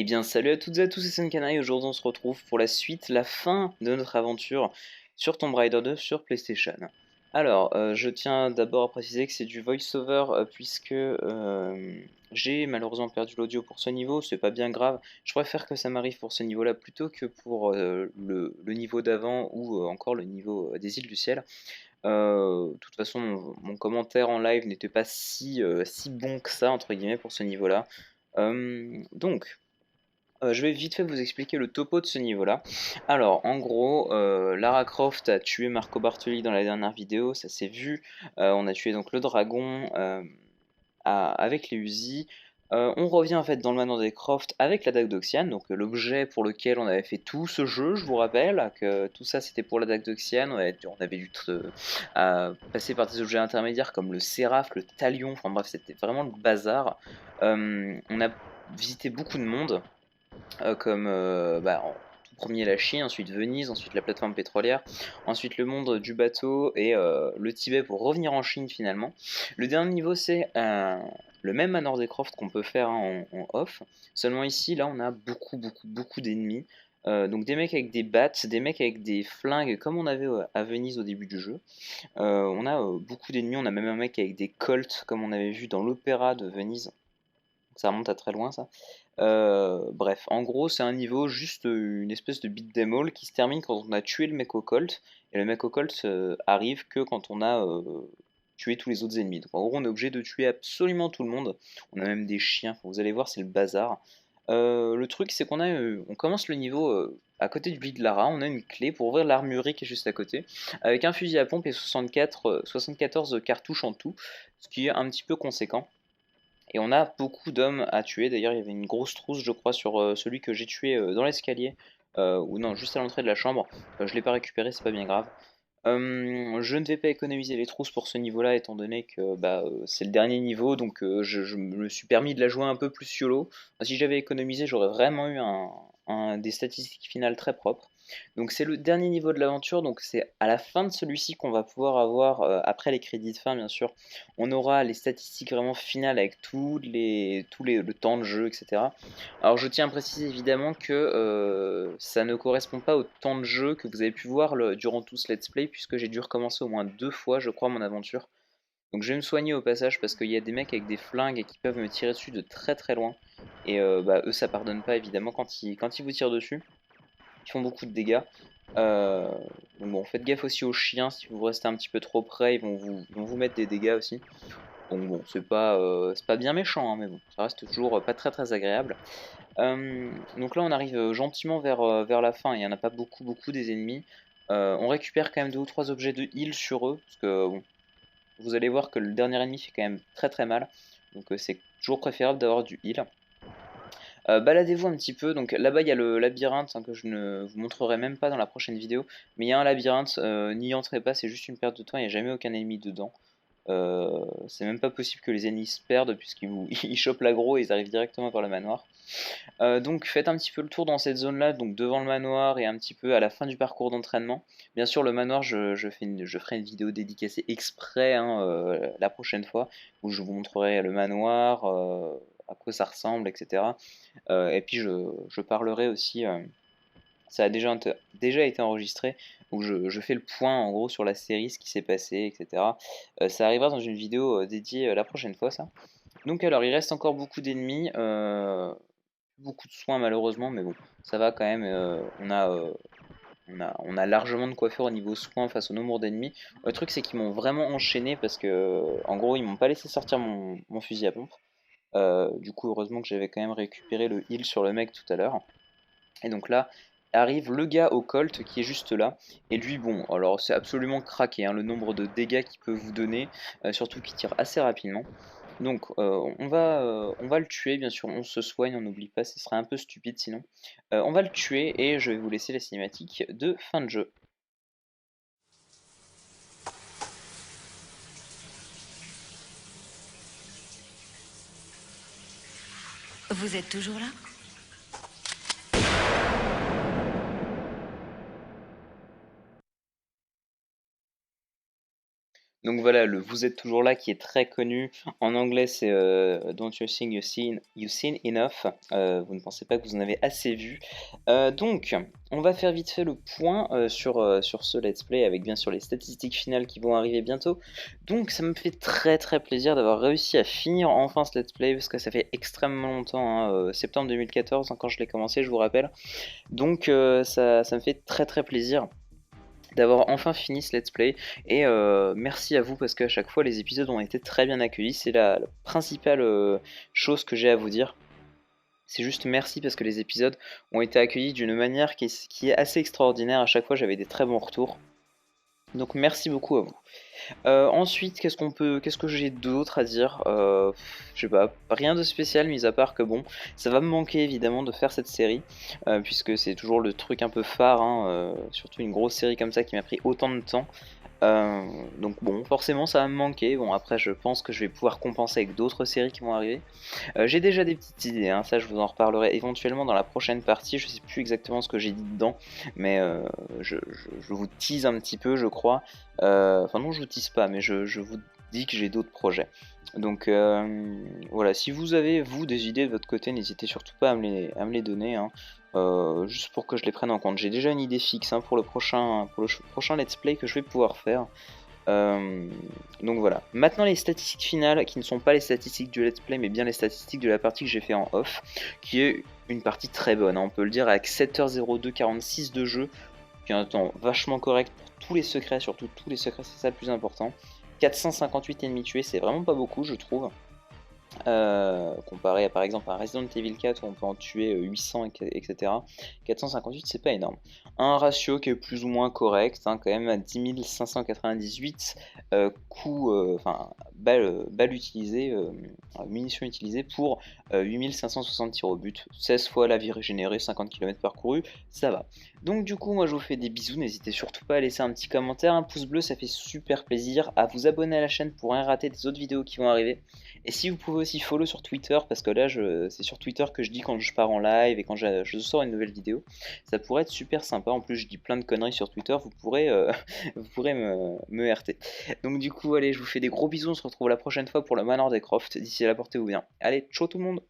Eh bien salut à toutes et à tous, c'est Senkana et aujourd'hui on se retrouve pour la suite, la fin de notre aventure sur Tomb Raider 2 sur PlayStation. Alors, je tiens d'abord à préciser que c'est du voice-over puisque j'ai malheureusement perdu l'audio pour ce niveau, c'est pas bien grave. Je préfère que ça m'arrive pour ce niveau-là plutôt que pour le niveau d'avant ou encore le niveau des îles du ciel. De toute façon, mon commentaire en live n'était pas si bon que ça, entre guillemets, pour ce niveau-là. Donc, je vais vite fait vous expliquer le topo de ce niveau-là. Alors, en gros, Lara Croft a tué Marco Bartoli dans la dernière vidéo, ça s'est vu. On a tué donc le dragon avec les Uzi. On revient en fait dans le manoir des Croft avec la dague d'Oxiane, donc l'objet pour lequel on avait fait tout ce jeu, je vous rappelle, que tout ça c'était pour la dague d'Oxiane, on avait dû passer par des objets intermédiaires comme le Séraph, le Talion, enfin bref c'était vraiment le bazar. On a visité beaucoup de monde, comme en tout premier la Chine, ensuite Venise, ensuite la plateforme pétrolière, ensuite le monde du bateau et le Tibet pour revenir en Chine finalement. Le dernier niveau c'est le même manoir des Croft qu'on peut faire en off, seulement ici là on a beaucoup d'ennemis. Donc des mecs avec des battes, des mecs avec des flingues comme on avait à Venise au début du jeu. On a beaucoup d'ennemis, on a même un mec avec des colts comme on avait vu dans l'opéra de Venise. Ça remonte à très loin ça. Bref, en gros, c'est un niveau juste une espèce de beat'em all qui se termine quand on a tué le mec au colt. Et le mec au colt arrive que quand on a tué tous les autres ennemis. Donc en gros, on est obligé de tuer absolument tout le monde. On a même des chiens, vous allez voir, c'est le bazar. Le truc, c'est on commence le niveau à côté du lit de Lara. On a une clé pour ouvrir l'armurerie qui est juste à côté, avec un fusil à pompe et 74 cartouches en tout, ce qui est un petit peu conséquent. Et on a beaucoup d'hommes à tuer. D'ailleurs, il y avait une grosse trousse, je crois, sur celui que j'ai tué dans l'escalier. Ou non, juste à l'entrée de la chambre. Je l'ai pas récupéré, c'est pas bien grave. Je ne vais pas économiser les trousses pour ce niveau-là, étant donné que c'est le dernier niveau, donc je me suis permis de la jouer un peu plus YOLO. Si j'avais économisé, j'aurais vraiment eu des statistiques finales très propres. Donc c'est le dernier niveau de l'aventure, donc c'est à la fin de celui-ci qu'on va pouvoir avoir, après les crédits de fin bien sûr, on aura les statistiques vraiment finales avec le temps de jeu, etc. Alors je tiens à préciser évidemment que ça ne correspond pas au temps de jeu que vous avez pu voir durant tout ce let's play, puisque j'ai dû recommencer au moins 2 fois je crois mon aventure. Donc je vais me soigner au passage parce qu'il y a des mecs avec des flingues et qui peuvent me tirer dessus de très loin. Et eux ça pardonne pas évidemment quand ils vous tirent dessus. Ils font beaucoup de dégâts. Euh, donc bon, faites gaffe aussi aux chiens, si vous restez un petit peu trop près, ils vont vous mettre des dégâts aussi. Donc bon, c'est pas bien méchant, hein, mais bon, ça reste toujours pas très agréable. Donc là, on arrive gentiment vers la fin. Il n'y en a pas beaucoup des ennemis. On récupère quand même 2 ou 3 objets de heal sur eux, parce que bon, vous allez voir que le dernier ennemi fait quand même très mal. Donc c'est toujours préférable d'avoir du heal. Baladez-vous un petit peu. Donc là-bas, il y a le labyrinthe que je ne vous montrerai même pas dans la prochaine vidéo. Mais il y a un labyrinthe, n'y entrez pas, c'est juste une perte de temps. Il n'y a jamais aucun ennemi dedans. C'est même pas possible que les ennemis se perdent puisqu'ils ils chopent l'aggro et ils arrivent directement par le manoir. Donc faites un petit peu le tour dans cette zone là, donc devant le manoir et un petit peu à la fin du parcours d'entraînement. Bien sûr le manoir je ferai une vidéo dédicacée exprès hein, la prochaine fois où je vous montrerai le manoir, à quoi ça ressemble, etc. Et puis je parlerai aussi, ça a déjà été enregistré, où je fais le point en gros sur la série, ce qui s'est passé, etc. Ça arrivera dans une vidéo dédiée la prochaine fois ça. Donc alors il reste encore beaucoup d'ennemis, beaucoup de soins malheureusement, mais bon, ça va quand même, on a largement de quoi faire au niveau soins face au nombre d'ennemis. Le truc c'est qu'ils m'ont vraiment enchaîné parce que en gros ils m'ont pas laissé sortir mon fusil à pompe. Du coup heureusement que j'avais quand même récupéré le heal sur le mec tout à l'heure. Et donc là, arrive le gars au Colt qui est juste là. Et lui, bon, alors c'est absolument craqué, hein, le nombre de dégâts qu'il peut vous donner, surtout qu'il tire assez rapidement. Donc on va le tuer, bien sûr, on se soigne, on n'oublie pas, ce serait un peu stupide sinon. On va le tuer et je vais vous laisser la cinématique de fin de jeu. Vous êtes toujours là? Donc Donc voilà, le Vous êtes toujours là qui est très connu. En anglais, c'est Don't you think you've seen enough? Vous ne pensez pas que vous en avez assez vu. Donc, on va faire vite fait le point sur ce let's play avec bien sûr les statistiques finales qui vont arriver bientôt. Donc, ça me fait très très plaisir d'avoir réussi à finir enfin ce let's play parce que ça fait extrêmement longtemps, hein, septembre 2014 hein, quand je l'ai commencé, je vous rappelle. Donc, ça me fait très très plaisir d'avoir enfin fini ce let's play et merci à vous parce qu'à chaque fois les épisodes ont été très bien accueillis, c'est la principale chose que j'ai à vous dire. C'est juste merci parce que les épisodes ont été accueillis d'une manière qui est assez extraordinaire, à chaque fois j'avais des très bons retours. Donc merci beaucoup à vous. Ensuite, qu'est-ce que j'ai d'autre à dire? Je sais pas, rien de spécial mis à part que bon, ça va me manquer évidemment de faire cette série, puisque c'est toujours le truc un peu phare, hein, surtout une grosse série comme ça qui m'a pris autant de temps. Euh, donc bon, forcément ça va me manquer. Bon après je pense que je vais pouvoir compenser avec d'autres séries qui vont arriver. J'ai déjà des petites idées, hein, ça je vous en reparlerai éventuellement dans la prochaine partie, je sais plus exactement ce que j'ai dit dedans, mais je vous tease un petit peu je crois. Enfin non je vous tease pas, mais je vous dis que j'ai d'autres projets. Donc voilà, si vous avez vous des idées de votre côté, n'hésitez surtout pas à me les donner, hein, juste pour que je les prenne en compte. J'ai déjà une idée fixe hein, pour le prochain let's play que je vais pouvoir faire. Donc voilà. Maintenant les statistiques finales, qui ne sont pas les statistiques du let's play, mais bien les statistiques de la partie que j'ai fait en off, qui est une partie très bonne, hein, on peut le dire, avec 7h02 46 de jeu, qui est un temps vachement correct pour tous les secrets, surtout tous les secrets, c'est ça le plus important. 458 ennemis tués, c'est vraiment pas beaucoup, je trouve. Comparé à par exemple un Resident Evil 4 où on peut en tuer 800 etc. 458 c'est pas énorme. Un ratio qui est plus ou moins correct hein, quand même à 10 598 coups, enfin balles utilisées, munitions utilisées pour 8560 tirs au but, 16 fois la vie régénérée, 50 km parcourus, ça va. Donc du coup moi je vous fais des bisous, n'hésitez surtout pas à laisser un petit commentaire, un pouce bleu ça fait super plaisir, à vous abonner à la chaîne pour rien rater des autres vidéos qui vont arriver. Et si vous pouvez aussi follow sur Twitter, parce que là c'est sur Twitter que je dis quand je pars en live et quand je sors une nouvelle vidéo, ça pourrait être super sympa. En plus je dis plein de conneries sur Twitter, vous pourrez, vous pourrez me RT. Donc du coup allez, je vous fais des gros bisous, on se retrouve la prochaine fois pour le Manoir des Croft. D'ici là portez-vous bien. Allez, ciao tout le monde.